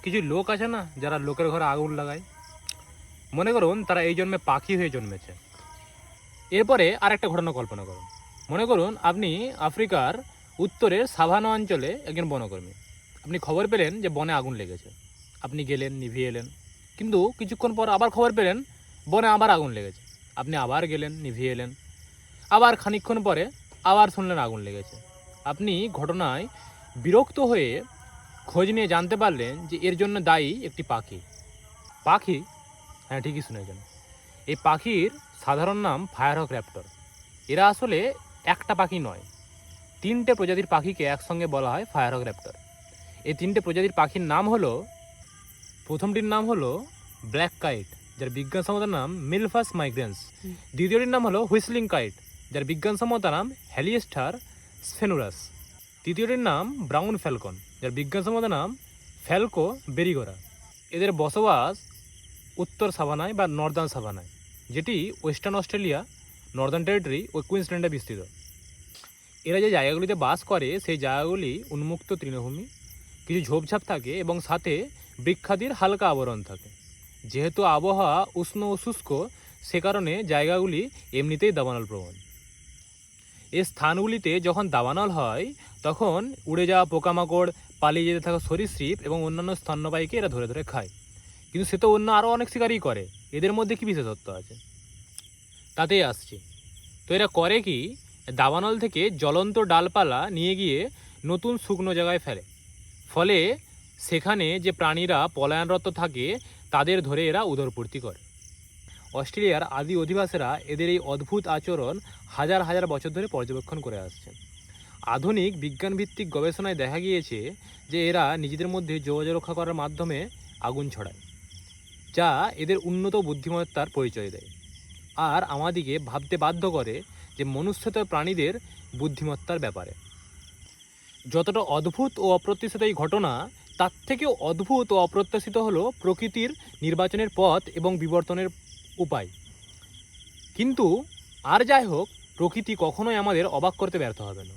কিছু লোক আছে না যারা লোকের ঘরে আগুন লাগায়, মনে করুন তারা এই জন্মে পাখি হয়ে জন্মেছে। এরপরে আর একটা ঘটনা কল্পনা করুন। মনে করুন আপনি আফ্রিকার উত্তরের সাভানা অঞ্চলে একজন বনকর্মী। আপনি খবর পেলেন যে বনে আগুন লেগেছে। আপনি গেলেন, নিভিয়ে এলেন, কিন্তু কিছুক্ষণ পর আবার খবর পেলেন বনে আবার আগুন লেগেছে। আপনি আবার গেলেন, নিভিয়ে এলেন, আবার খানিকক্ষণ পরে আবার শুনলেন আগুন লেগেছে। আপনি ঘটনায় বিরক্ত হয়ে খোঁজ নিয়ে জানতে পারলেন যে এর জন্য দায়ী একটি পাখি। পাখি? হ্যাঁ, ঠিকই শুনেছেন। এই পাখির সাধারণ নাম ফায়ারহক র্যাপ্টর। এরা আসলে একটা পাখি নয়, 3টে প্রজাতির পাখিকে একসঙ্গে বলা হয় ফায়ারহক র্যাপ্টর। এই 3টে প্রজাতির পাখির নাম হলো, প্রথমটির নাম হলো ব্ল্যাক কাইট, যার বিজ্ঞানসম্মত নাম মিলফাস মাইগ্রেন্স। দ্বিতীয়টির নাম হলো হুইসলিং কাইট, যার বিজ্ঞানসম্মত নাম হ্যালিয়েস্টার স্ফেনুরাস। তৃতীয়টির নাম ব্রাউন ফ্যালকন, যার বিজ্ঞানসম্মত নাম ফ্যালকো বেরিগোরা। এদের বসবাস উত্তর সাভানায় বা নর্দার্ন সাভানায়, যেটি ওয়েস্টার্ন অস্ট্রেলিয়া, নর্দার্ন টেরিটরি ও কুইন্সল্যান্ডে বিস্তৃত। এরা যে জায়গাগুলিতে বাস করে সেই জায়গাগুলি উন্মুক্ত তৃণভূমি, কিছু ঝোপঝাপ থাকে এবং সাথে বৃক্ষাদির হালকা আবরণ থাকে। যেহেতু আবহাওয়া উষ্ণ ও শুষ্ক, সে কারণে জায়গাগুলি এমনিতেই দাবানল প্রবণ। এই স্থানগুলিতে যখন দাবানল হয় তখন উড়ে যাওয়া পোকামাকড়, পালিয়ে যেতে থাকা সরীসৃপ এবং অন্যান্য স্তন্যপায়ীকে এরা ধরে ধরে খায়। কিন্তু সে তো অন্য আরও অনেক শিকারই করে, এদের মধ্যে কি বিশেষত্ব আছে তাতেই আসছি। তো এরা করে কি, দাবানল থেকে জ্বলন্ত ডালপালা নিয়ে গিয়ে নতুন শুকনো জায়গায় ফেলে। ফলে সেখানে যে প্রাণীরা পলায়নরত থাকে তাদের ধরে এরা উদরপূর্তি করে। অস্ট্রেলিয়ার আদি অধিবাসীরা এদের এই অদ্ভুত আচরণ হাজার হাজার বছর ধরে পর্যবেক্ষণ করে আসছেন। আধুনিক বিজ্ঞানভিত্তিক গবেষণায় দেখা গিয়েছে যে এরা নিজেদের মধ্যে যোগাযোগ রক্ষা করার মাধ্যমে আগুন ছড়ায়, যা এদের উন্নত বুদ্ধিমত্তার পরিচয় দেয় আর আমাদিকে ভাবতে বাধ্য করে যে মনুষ্যতর প্রাণীদের বুদ্ধিমত্তার ব্যাপারে। যতটা অদ্ভুত ও অপ্রত্যাশিত এই ঘটনা, তার থেকেও অদ্ভুত ও অপ্রত্যাশিত হলো প্রকৃতির নির্বাচনের পথ এবং বিবর্তনের উপায়। কিন্তু আর যাই হোক, প্রকৃতি কখনোই আমাদের অবাক করতে ব্যর্থ হবে না।